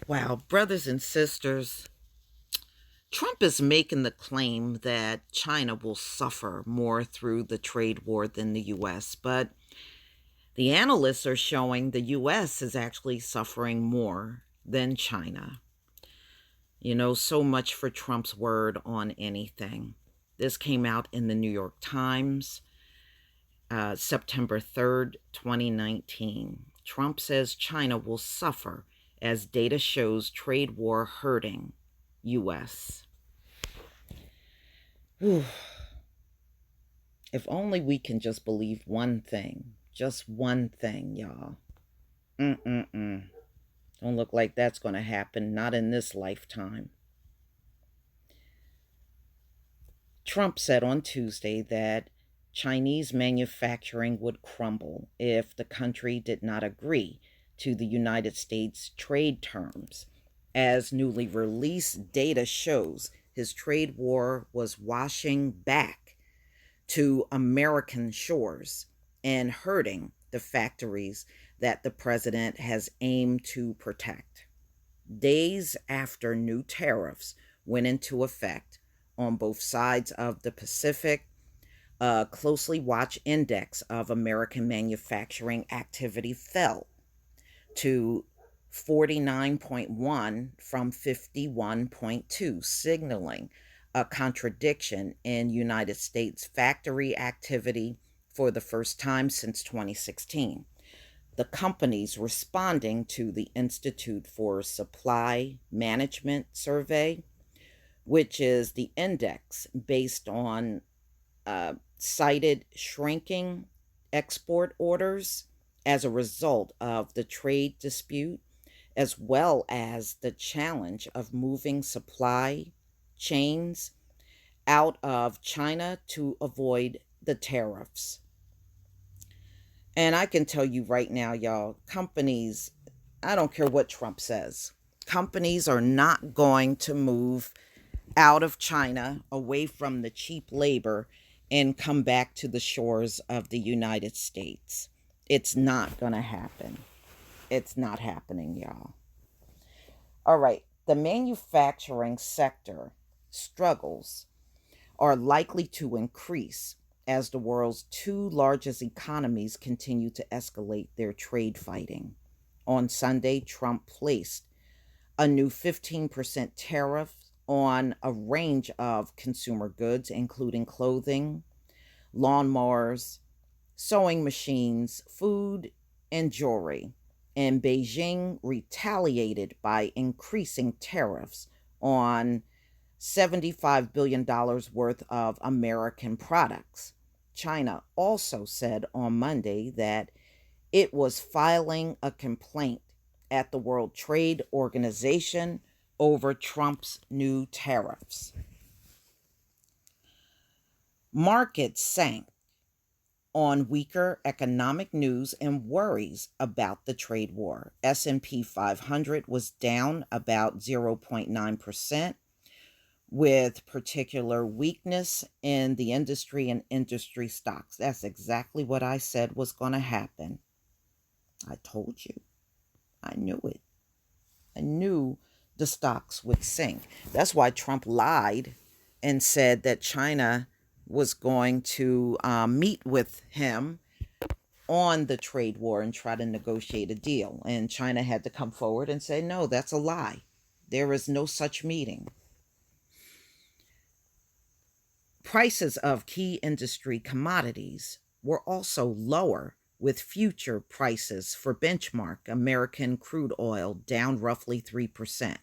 Wow, brothers and sisters, Trump is making the claim that China will suffer more through the trade war than the US, but the analysts are showing the US is actually suffering more than China. So much for Trump's word on anything. This came out in the New York Times, September 3rd, 2019. Trump says China will suffer as data shows trade war hurting US. Whew. If only we can just believe one thing. Just one thing, y'all. Mm-mm-mm. Don't look like that's going to happen. Not in this lifetime. Trump said on Tuesday that Chinese manufacturing would crumble if the country did not agree to the United States trade terms. As newly released data shows, his trade war was washing back to American shores and hurting the factories that the president has aimed to protect. Days after new tariffs went into effect on both sides of the Pacific, a closely watched index of American manufacturing activity fell to 49.1 from 51.2, signaling a contradiction in United States factory activity for the first time since 2016. The companies responding to the Institute for Supply Management survey, which is the index based on cited shrinking export orders as a result of the trade dispute, as well as the challenge of moving supply chains out of China to avoid the tariffs. And I can tell you right now, y'all, companies, I don't care what Trump says, companies are not going to move out of China away from the cheap labor and come back to the shores of the United States. It's not going to happen. It's not happening, y'all. All right. The manufacturing sector struggles are likely to increase as the world's two largest economies continue to escalate their trade fighting. On Sunday, Trump placed a new 15% tariff on a range of consumer goods, including clothing, lawnmowers, sewing machines, food, and jewelry. And Beijing retaliated by increasing tariffs on $75 billion worth of American products. China also said on Monday that it was filing a complaint at the World Trade Organization over Trump's new tariffs. Markets sank on weaker economic news and worries about the trade war. S&P 500 was down about 0.9%, with particular weakness in the industry and industry stocks. That's exactly what I said was going to happen. I told you. I knew it. I knew the stocks would sink. That's why Trump lied and said that China was going to meet with him on the trade war and try to negotiate a deal. And China had to come forward and say, no, that's a lie. There is no such meeting. Prices of key industry commodities were also lower, with future prices for benchmark American crude oil down roughly 3%.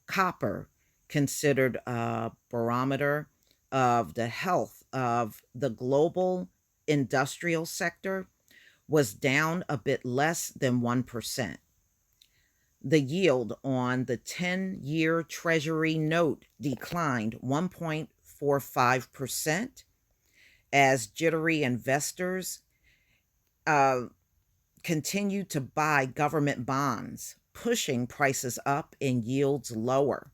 Copper, considered a barometer of the health of the global industrial sector, was down a bit less than 1%. The yield on the 10-year Treasury note declined 1.45% as jittery investors continue to buy government bonds, pushing prices up and yields lower.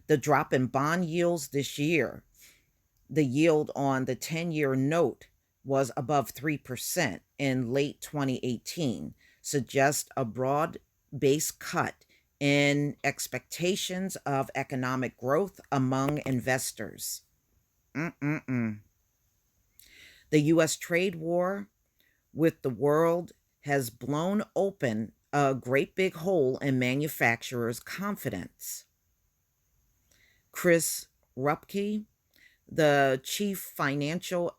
The drop in bond yields this year, the yield on the 10-year note was above 3% in late 2018, suggests a broad-based cut in expectations of economic growth among investors. Mm-mm-mm. The U.S. trade war with the world has blown open a great big hole in manufacturers' confidence. Chris Rupke, the chief financial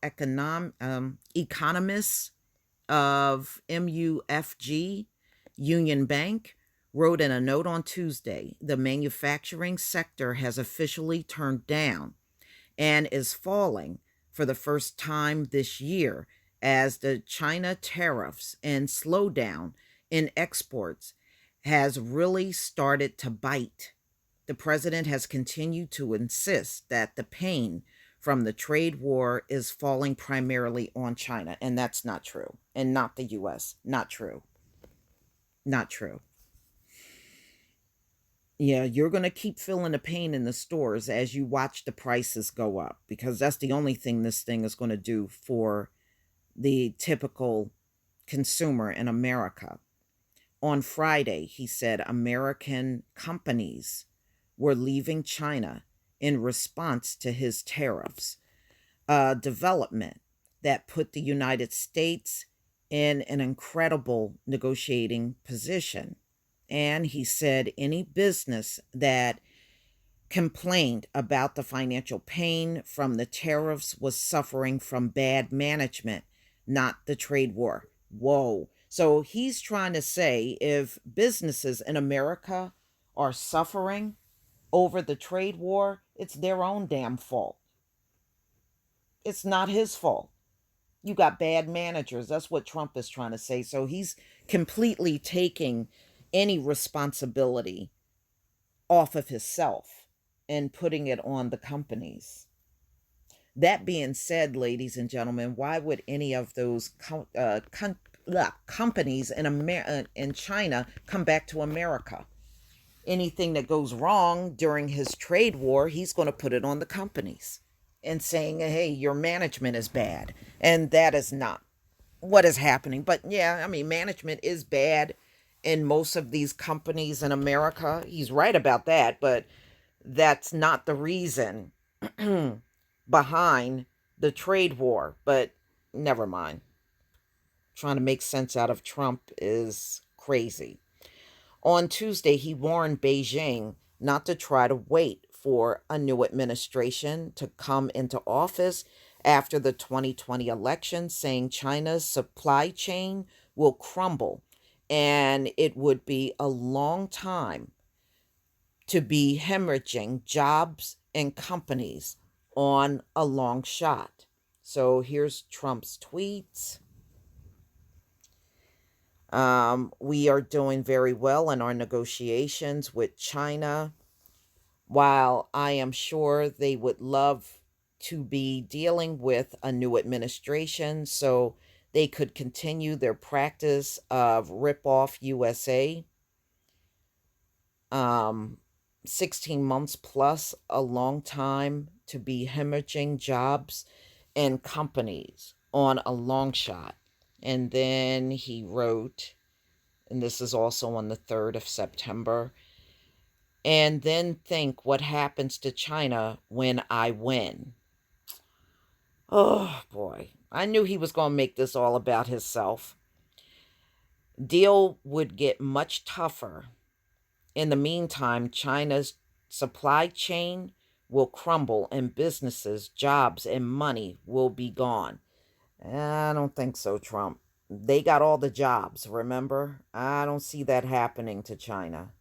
economist of MUFG Union Bank, wrote in a note on Tuesday the manufacturing sector has officially turned down and is falling for the first time this year as the China tariffs and slowdown in exports has really started to bite. The president has continued to insist that the pain from the trade war is falling primarily on China, and that's not true, and not the US. Not true. Not true. Yeah, you're going to keep feeling the pain in the stores as you watch the prices go up, because that's the only thing this thing is going to do for the typical consumer in America. On Friday, he said American companies were leaving China in response to his tariffs, a development that put the United States in an incredible negotiating position. And he said any business that complained about the financial pain from the tariffs was suffering from bad management, not the trade war. Whoa. So he's trying to say if businesses in America are suffering over the trade war, it's their own damn fault. It's not his fault. You got bad managers. That's what Trump is trying to say. So he's completely taking any responsibility off of himself and putting it on the companies. That being said, ladies and gentlemen, why would any of those companies in China come back to America? Anything that goes wrong during his trade war, he's going to put it on the companies and saying, hey, your management is bad. And that is not what is happening. But yeah, I mean, management is bad in most of these companies in America. He's right about that, but that's not the reason behind the trade war. But never mind. Trying to make sense out of Trump is crazy. On Tuesday, he warned Beijing not to try to wait for a new administration to come into office after the 2020 election, saying China's supply chain will crumble and it would be a long time to be hemorrhaging jobs and companies on a long shot. So here's Trump's tweets. We are doing very well in our negotiations with China. While I am sure they would love to be dealing with a new administration so they could continue their practice of rip off USA. 16 months plus, a long time to be hemorrhaging jobs and companies on a long shot. And then he wrote, and this is also on the 3rd of September, and then think what happens to China when I win. Oh boy, I knew he was going to make this all about himself. Deal would get much tougher. In the meantime, China's supply chain will crumble and businesses, jobs, and money will be gone. I don't think so, Trump. They got all the jobs, remember? I don't see that happening to China.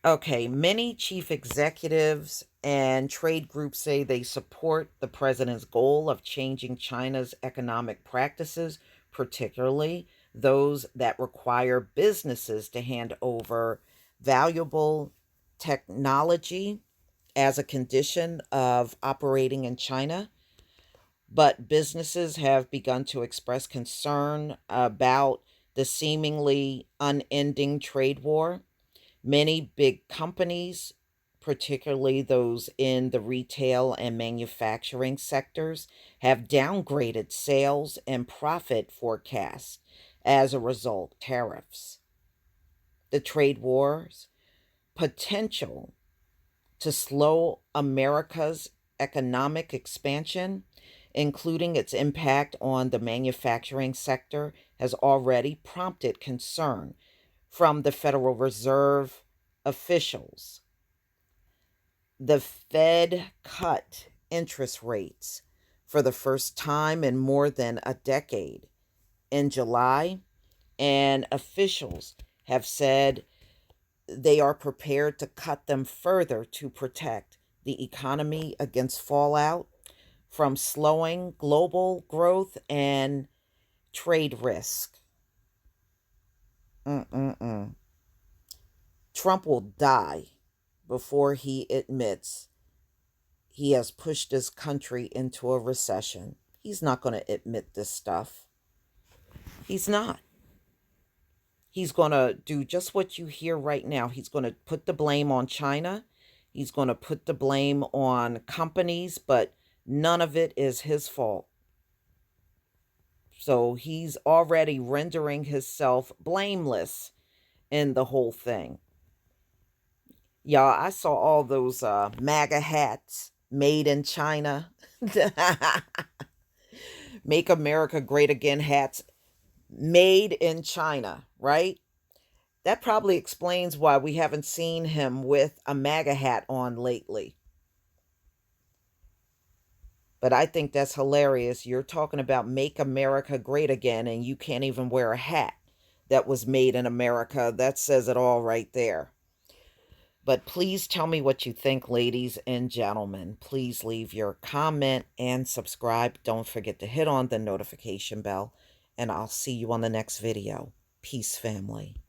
Okay, many chief executives and trade groups say they support the president's goal of changing China's economic practices, particularly those that require businesses to hand over valuable technology as a condition of operating in China. But businesses have begun to express concern about the seemingly unending trade war. Many big companies, particularly those in the retail and manufacturing sectors, have downgraded sales and profit forecasts as a result. Tariffs, the trade wars, potential to slow America's economic expansion, including its impact on the manufacturing sector, has already prompted concern from the Federal Reserve officials. The Fed cut interest rates for the first time in more than a decade in July, and officials have said they are prepared to cut them further to protect the economy against fallout from slowing global growth and trade risk. Mm-mm-mm. Trump will die before he admits he has pushed his country into a recession. He's not going to admit this stuff. He's not. He's going to do just what you hear right now. He's going to put the blame on China. He's going to put the blame on companies, but none of it is his fault. So he's already rendering himself blameless in the whole thing. Y'all, I saw all those MAGA hats made in China. Make America Great Again hats made in China, right? That probably explains why we haven't seen him with a MAGA hat on lately. But I think that's hilarious. You're talking about Make America Great Again, and you can't even wear a hat that was made in America. That says it all right there. But please tell me what you think, ladies and gentlemen. Please leave your comment and subscribe. Don't forget to hit on the notification bell, and I'll see you on the next video. Peace, family.